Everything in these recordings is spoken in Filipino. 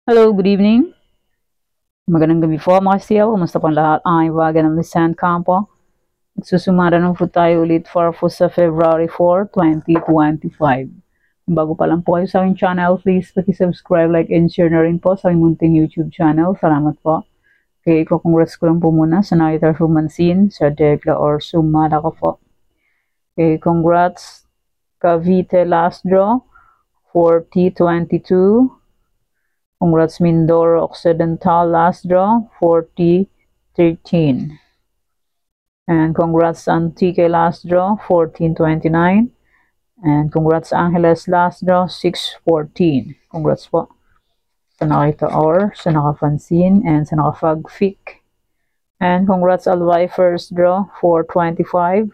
Hello, good evening. Magandang gabi po mga kasiyaw. Kumusta po ang lahat? Ang iwagan ng Lisan Campo. Magsusumara ng po tayo ulit for sa February 4, 2025. Bago pa lang po kayo sa aking channel, please subscribe, like, and share na rin po sa aking munting YouTube channel. Salamat po. Okay, congrats ko lang po muna sa nakita Humansin sa Degla or Sumada ko po. Okay, congrats Cavite last draw 40-22. Congrats Mindoro Occidental last draw 40-13. And congrats Antique last draw 14-29. And congrats Angeles last draw 6-14. Congrats po sa nakita or sa nakapansin and sa nakafagfik. And congrats Albay first draw 4-25.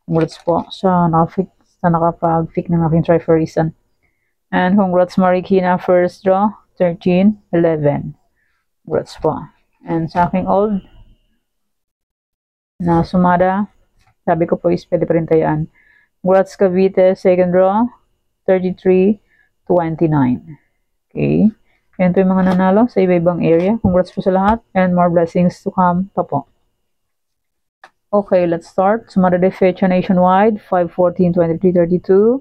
Congrats po sa nakapag-fik ng aking triferisan. And congrats Marikina first draw 13-11. Congrats po. And sa aking old na sumada, sabi ko po is pwede pa rin tayaan. Congrats Cavite second draw 33-29. Okay. Yan po yung mga nanalo sa iba-ibang area. Congrats po sa lahat and more blessings to come pa po. Okay, let's start. Sumada de fecha nationwide 5-14-23-32.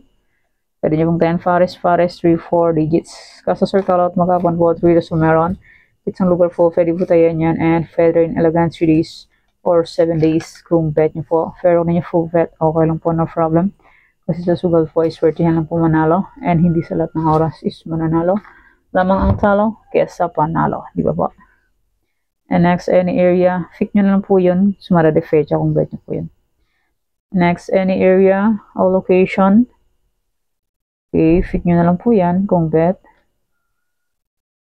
Pwede nyo pong 10 Fares 3-4 digits. Kasa circle out magkapan po 3 to sumeron. It's ang lugar po, pwede po tayo yan. And feather in elegant 3 days or 7 days kung bet nyo po. Pero kung ninyo full bet, okay lang po, no problem. Kasi sa sugal po is swertihan lang po manalo. And hindi sa lahat ng oras is mananalo. Lamang ang talo, kesa panalo. Di ba po? And next, any area, pick nyo lang po yun. Sumara de fecha kung bet nyo po yun. Next, any area, all location. Okay, fit nyo na lang po yan kung bet.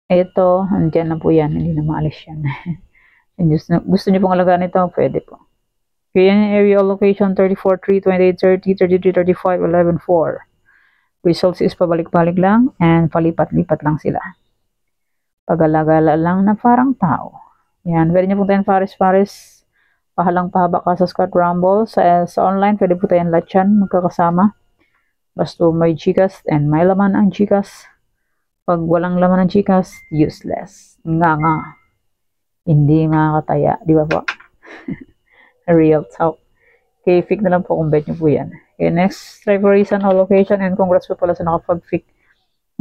Ito, andyan na po yan. Hindi na maalis yan. Gusto nyo pong alagaan ito, pwede po. Okay, yan yung area location 34-3, 28-30, 33-35, 11-4. Results is pabalik-balik lang and palipat-lipat lang sila. Pag-alagala lang na parang tao. Yan, pwede nyo pong 10 Fares. Pahalang pahaba ka sa Scott Rumble. Sa online, pwede po tayong lahat yan magkakasama. Basta may Gcash and may laman ang Gcash. Pag walang laman ng Gcash, useless. Nga. Hindi makakataya. Di ba po? Real talk. Okay, fix na lang po kung bet nyo po yan. Okay, next, triferisan or location. And congrats po pala sa nakapag-fix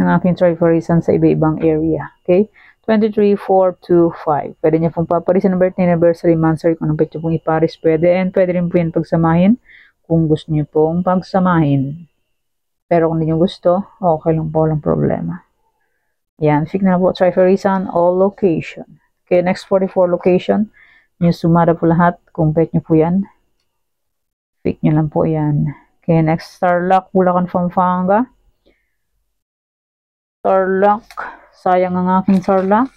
ng aking triferisan sa iba-ibang area. Okay, 23-4-2-5. Pwede nyo pong paparisan ng birthday, anniversary, monthsary. Kung anong bet nyo pong iparis, pwede. And pwede rin po yan pagsamahin kung gusto nyo pong pagsamahin. Pero kung hindi nyo gusto, okay lang po, walang problema. Yan, fix na po, triferisan, all location. Okay, next 44 location. Yung sumada po lahat, kung bet nyo po yan. Fix nyo lang po yan. Okay, next, Starlock, Bulacan, Pampanga. Starlock, sayang ang aking Starlock.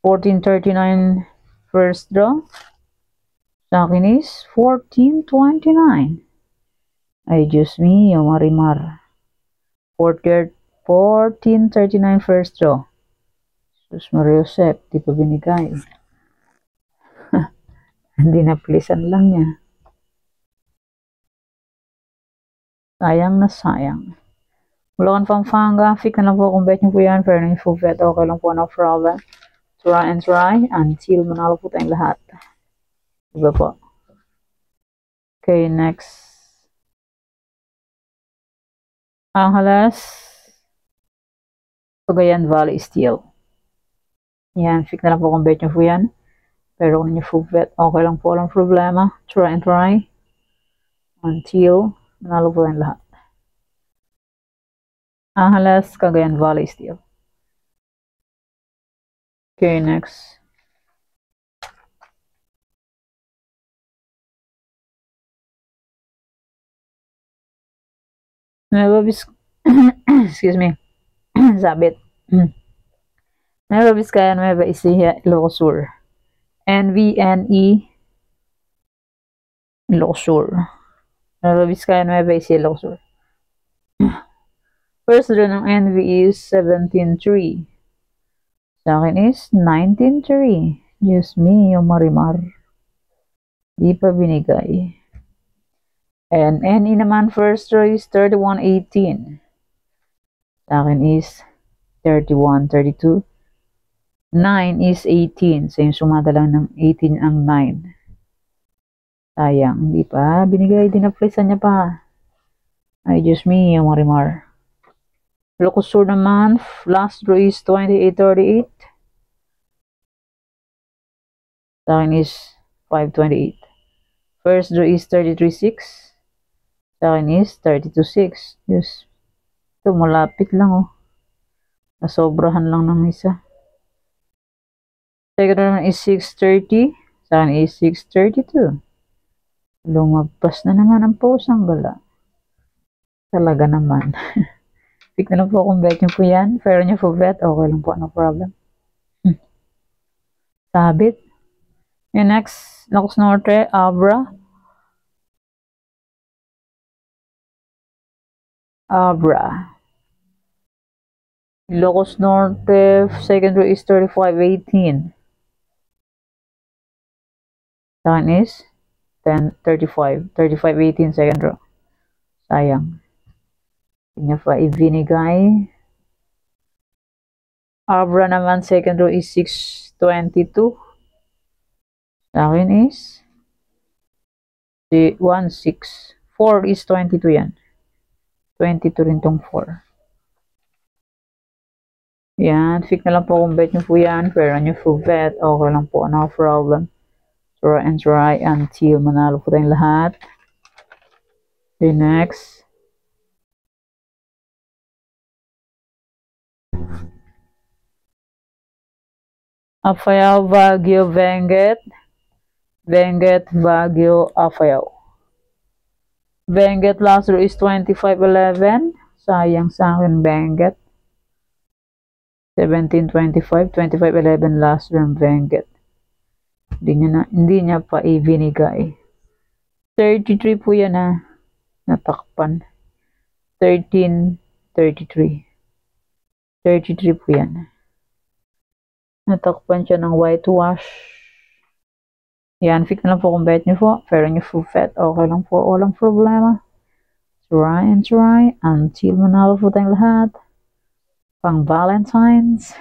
14-39 first draw. Sa akin is 14-29. Ay, Diyos mio, Marimar. 14-39 first draw. Sus Maria Josep, di pa binigay. Hindi na plisan lang niya. Sayang na sayang. Bulacan, Pampanga, fix na lang po kung bet nyo po yan. Pero nang full bet, okay lang po, no problem. Try and try until manalo po tayong lahat. Diba po? Okay, next. Angeles, Cagayan Valley Steel. Yan, fix na lang po kung bet nyo po yan. Pero kung ninyo full bet, okay lang po, walang problema. Try and try until manalo po tayong lahat. Angeles, Cagayan Valley Steel. Okay, next. Excuse me. Sabit. Nueva Vizcaya, Nueva Ecija, Ilocos Sur. NVNE Ilocos Sur. Nueva Vizcaya, Nueva Ecija, Ilocos Sur. First draw ng NV is 17-3. Sa akin is 19-3. Diyos mio, Marimar. Di pa binigay. And NE naman first draw is 31-18. Sa akin is 31, 32. 9 is 18. Same sumada lang ng 18 ang 9. Sayang, hindi pa binigay, dinaplisan niya pa. Ay, Diyos me, Marimar. Lokusur naman, last row is 28, 38. Sa akin is 528. First row is 33, 6. Sa akin is 32, 6. Diyos. Ito, malapit lang oh. Nasobrahan lang ng isa. Second row naman is 630. Sa akin is 632. Lumagpas na naman ang pusang gala. Talaga naman. Pick na lang po kung bet nyo po yan. Pero nyo po bet, okay lang po, no problem. Sabit. Yung next, Locos Norte, Abra. Abra. Locos Norte, second row is 35, 18. Sa akin is 10, 35. 35, 18, second row. Sayang. Hindi pa ibinigay. Abra naman, second row is 622. Sa akin is 1, 6. 4 is 22 yan. 22 rin tong 4. Yan. Fix na lang po kung bet nyo po yan. Pero nyo po bet, okay lang po. No problem. Try and try until manalo po tayong lahat. Okay, next. Apayao, Baguio, Benguet. Benguet, Baguio, Apayao. Benguet last row is 25-11. Sayang sa akin, Benguet. 17-25. 25-11 last row, Benguet. Hindi niya pa ibinigay. 33 po yan ha. Natakpan. 13-33. 33 po yan. Natakpan siya ng whitewash. Yan, fix na lang po kung bet nyo po. Pero nyo po bet, okay lang po. Walang problema. Try and try until manalo po tayong lahat. Pang Valentine's.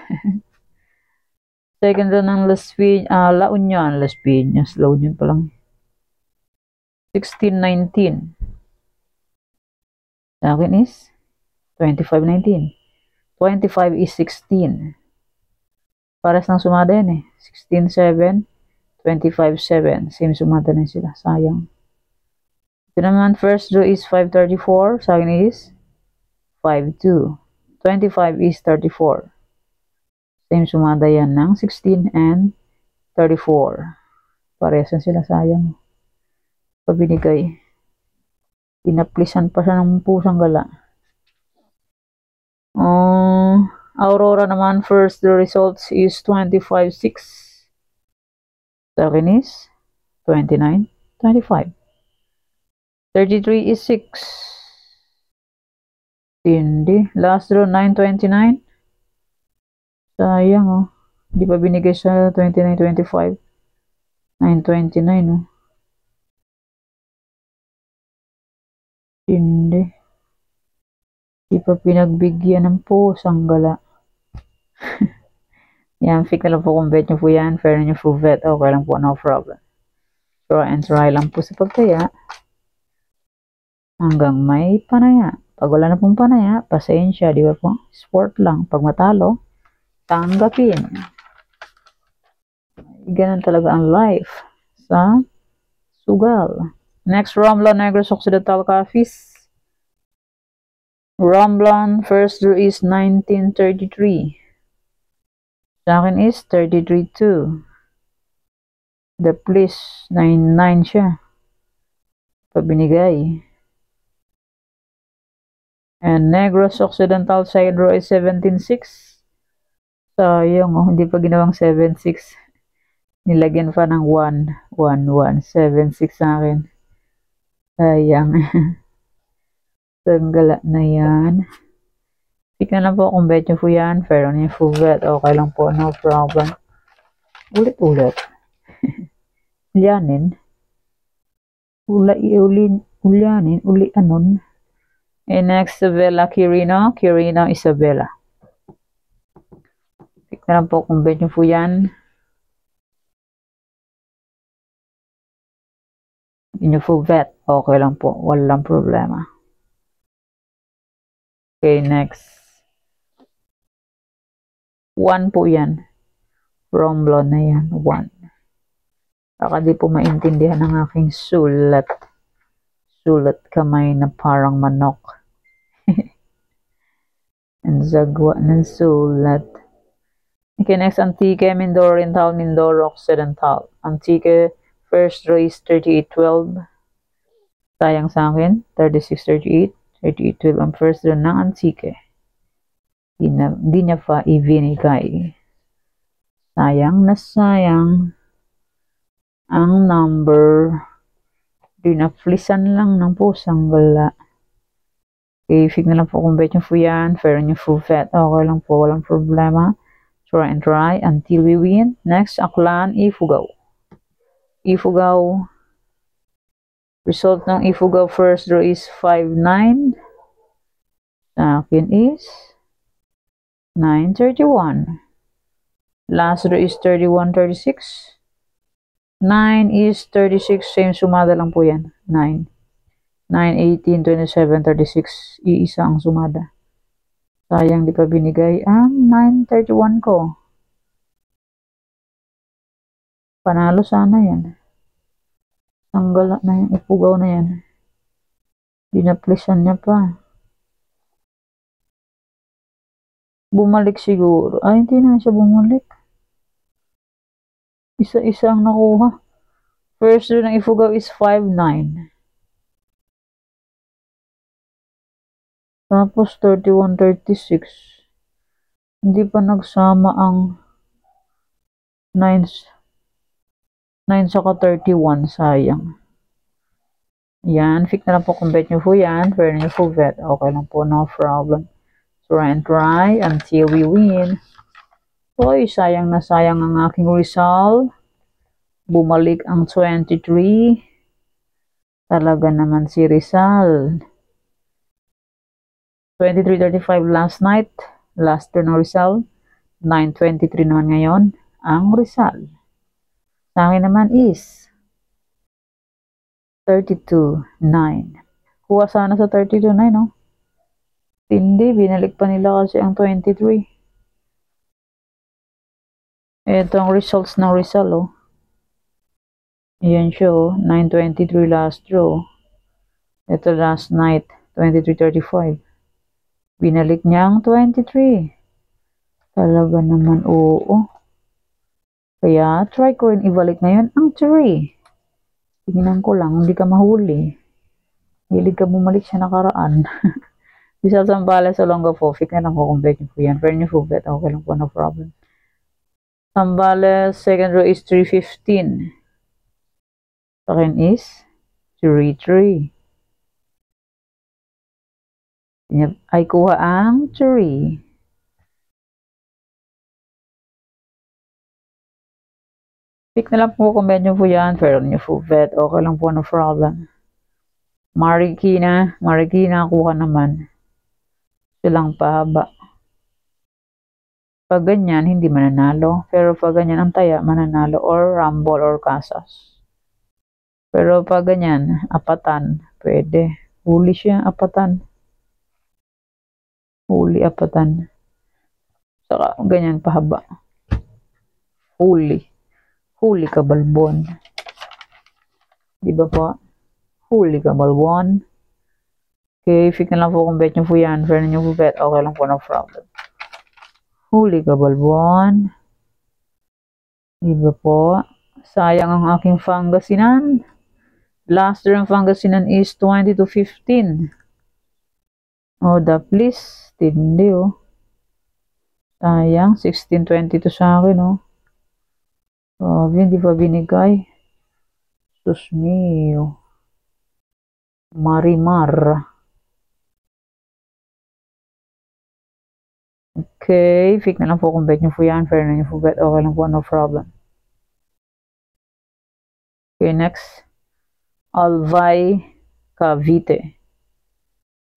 Second doon ng La Union. Las Piñas. La Union pa lang. 16-19. Sa akin is 25-19. 25 is 16. Pares ng sumada yan eh. 16-7. 25-7. Same sumada na sila. Sayang. Ito naman, first row is 534. Sa akin is 5-2. 25 is 34. Same sumada yan ng 16 and 34. Pares na sila. Sayang. Pabinigay. Pinaplisan pa siya ng pusang gala. Aurora naman, first the results is 25-6. Sa akin is 29-25. 33 is 6. Hindi. Last row 9-29. Sayang oh. Hindi pa binigay sa 29-25. 9-29 oh. Hindi. Hindi pa pinagbigyan ng pusang gala. Yan, fix na lang po kung bet nyo po yan. Fair nyo po bet. Okay lang po, no problem. Try and try lang po sa pagtaya. Hanggang may panaya. Pag wala na pong panaya, pasensya, di ba po? Sport lang. Pag matalo, tanggapin. Ganun talaga ang life sa sugal. Next, Romblon Negros Occidental Coffees. Romblon, first row is 1933. Sa akin is 33-2. The please, 9-9 siya. Pabinigay. And Negros Occidental side row is 17-6. Sayang oh, hindi pa ginawang 7-6. Nilagyan pa ng 1-1-1. 7-6 sa akin. Sayang. Tanggala na yan. Pick na lang po kung bet nyo po yan. Pero nyo po bet. Okay lang po. No problem. Ulit-ulit. Ulyanin. Ulyanin. Uli-anon. And next, Isabella Quirino. Quirino Isabella. na lang po kung bet nyo po yan. Hindi nyo po bet. Okay lang po. Walang problema. Okay, next. 1 po yan. Romblon na yan. 1. Baka di po maintindihan ang aking sulat. Sulat kamay na parang manok. Ang zagwa ng sulat. Okay, next. Antique, Mindoro Oriental, Mindoro Occidental. Antique, first row is 3812. Sayang sa akin. 3638. 3812 ang first row ng Antique. Di niya pa ibinigay. Sayang na sayang. Ang number, dinaflisan lang ng pusang gala. Okay, fig na lang po kung bet nyo po yan. Fair nyo po bet. Okay lang po, walang problema. Try and try until we win. Next, Aklan, Ifugao. Ifugao. Result ng Ifugao first row is 5-9. Sa akin is 9-31. Last row is 31-36. 9 is 36, same sumada lang po yan. 9. 9, 18, 27, 36. Iisa ang sumada. Sayang di pa binigay ang 931 ko. Panalo sana yan. Tanggala na yan. Ipugaw na yan. Dinaplisan niya pa. Bumalik siguro. Ay, hindi na siya bumalik. Isa-isa ang nakuha. First row ng Ifugao is 5-9. Tapos 31-36. Hindi pa nagsama ang 9 saka 31. Sayang. Yan. Fix na lang po kung bet nyo po yan. Fair nyo po bet. Okay lang po. No problem. Try and try until we win. Hoy, sayang na sayang ang aking result. Bumalik ang 23. Talaga naman si Rizal. 23-35 last night. Last turn ng Rizal. 9-23 naman ngayon ang Rizal. Sa akin naman is 32-9. Kuha sana sa 32-9, no? Hindi, binalik pa nila kasi ang 23. Ito ang results ng Rizal, oh. Ayan siya, oh. 9-23 last row. Ito last night, 23-35. Binalik niya ang 23. Talaga naman, oo. Kaya, try ko rin ibalik ngayon ang 3. Tingnan ko lang, hindi ka mahuli. Hilig ka bumalik siya nakaraan. Bisa Zambales, Olonga po. Fix na lang ko kung bet niyo po yan. Fair niyo po bet. Okay lang po, no problem. Zambales, second row is 3-15. Sa akin is 3-3. Ay kuha ang 3. Pick na lang po kung bet nyo po yan. Fair nyo po bet. Okay lang po, no problem. Marikina, kuha naman. Silang pahaba. Pag ganyan, hindi mananalo. Pero pag ganyan, ang taya, mananalo. Or rumble or kasas. Pero pag ganyan, apatan, pwede. Huli siya, apatan. Huli, apatan. Saka, ganyan, pahaba. Huli. Huli ka, balbon. Diba po? Huli ka, balbon. Okay, fix na lang po kung bet nyo po yan. Fair nyo po bet. Okay lang po, no problem. Huli ka, balbon. Diba po? Sayang ang aking Pangasinan. Last round ng Pangasinan is 20-15. Oh, the please. Tindi, oh. Sayang. 16-22 sa akin, oh. Oh, hindi pa binigay. Sus mio. Marimar. Okay, fix na lang po kung bet nyo po yan. Fair na nyo po bet. Okay lang po, no problem. Okay, next. Albay, Cavite.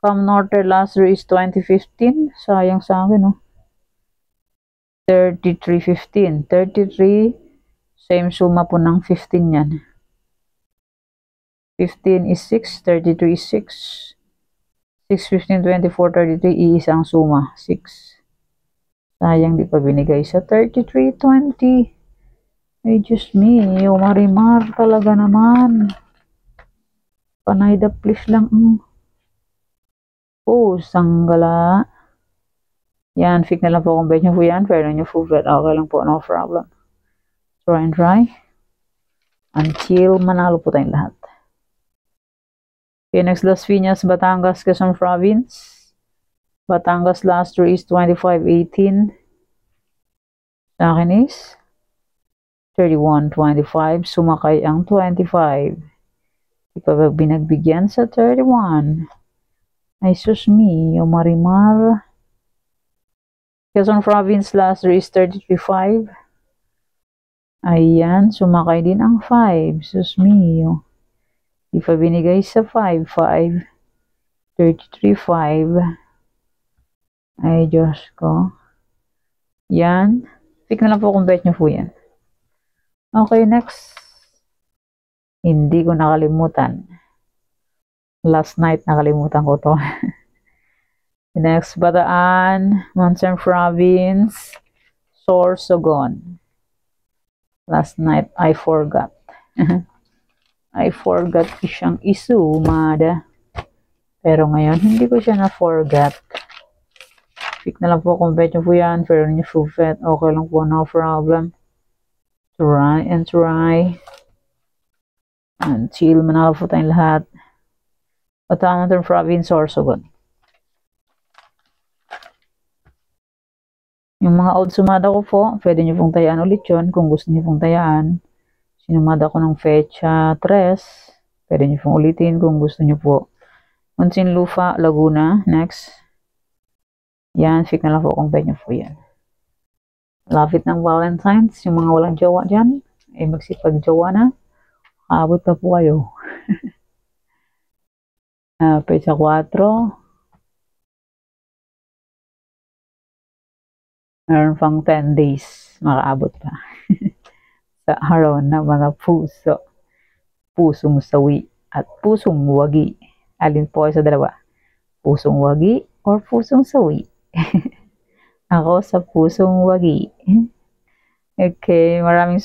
Cam Norte last row is 20-15. Sayang sa akin, no? 33.15. 33, same suma po ng 15 yan. 15 is 6, 33 is 6. 6, 15, 24, 33, iisang suma, 6. Sayang di pa binigay sa 33.20. Ay, Diyos me, Marimar talaga naman. Panay the please lang. Oh, sanggala. Yan, fake na lang po kung bet nyo po yan. Pero nyo po bet, okay lang po, no problem. Try and try. Until manalo po tayong lahat. Okay, next Las Piñas, Batangas, Quezon Province. Batangas last draw is 25.18. Sa akin is 31.25. Sumakay ang 25. Di pa ba binagbigyan sa 31? Ay, sus me, Marimar. Quezon Province last draw is 33.5. Ayan, sumakay din ang 5. Sus me. Di pa binigay sa 5. 5. 33.5. Ay, Diyos ko. Yan. Pick na lang po kung bet nyo po yan. Okay, next. Hindi ko nakalimutan. Last night, nakalimutan ko to. Next, Bataan, Monson Province, Sorsogon. Last night, I forgot. I forgot ko siyang isumada. Pero ngayon, hindi ko siya na-forgot. Pick na lang po kung bet nyo po yan. Pero nyo po bet. Okay lang po, no problem. Try and try. Until manalo po tayong lahat. Bataan Province, Sorsogon. Yung mga old sumada ko po, pwede nyo pong tayaan ulit yun kung gusto nyo pong tayaan. Sinumada ko ng fecha 3. Pwede nyo pong ulitin kung gusto nyo po. Muntinlupa, Laguna. Next. Yan, pick na lang po kung bet nyo po yan. Lapit ng Valentine's. Yung mga walang jowa dyan, ay magsipag-jowa na. Abot pa po kayo. Pecha 4. Meron pang 10 days. Makaabot pa. Sa araw na mga puso. Pusong sawi at pusong wagi. Alin po sa dalawa? Pusong wagi or pusong sawi? Ako sa pusong wagi. Okay, maraming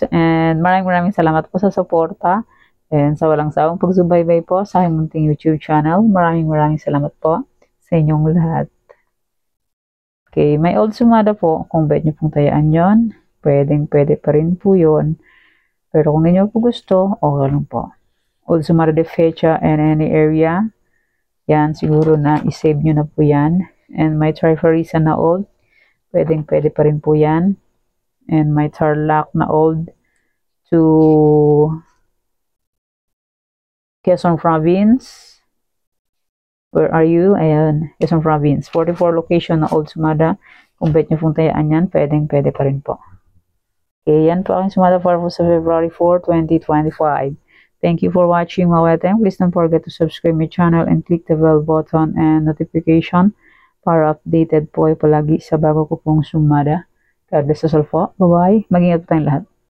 salamat po sa suporta and sa walang sawang pagsubaybay po sa aking munting YouTube channel. Maraming salamat po sa inyong lahat. Okay, may old sumada po. Kung bet nyo pong tayaan yon, pwede pa rin po yun. Pero kung hindi nyo po gusto, okay lang po. Old sumada de fecha and any area. Yan, siguro na isave nyo na po yan. And may Trifarisa na old. Pwede pa rin po yan. And may Tarlac na old to Quezon Province. Where are you? Ayan, Quezon Province. 44 location na old sumada. Kung bet nyo pong tayaan yan, pwede pa rin po. Okay, yan po aking sumada for sa February 4, 2025. Thank you for watching mga weteng. Please don't forget to subscribe my channel and click the bell button and notification para updated po ay palagi sa bago ko pong sumada. God bless us all po. Bye-bye. Mag-ingat po tayong lahat.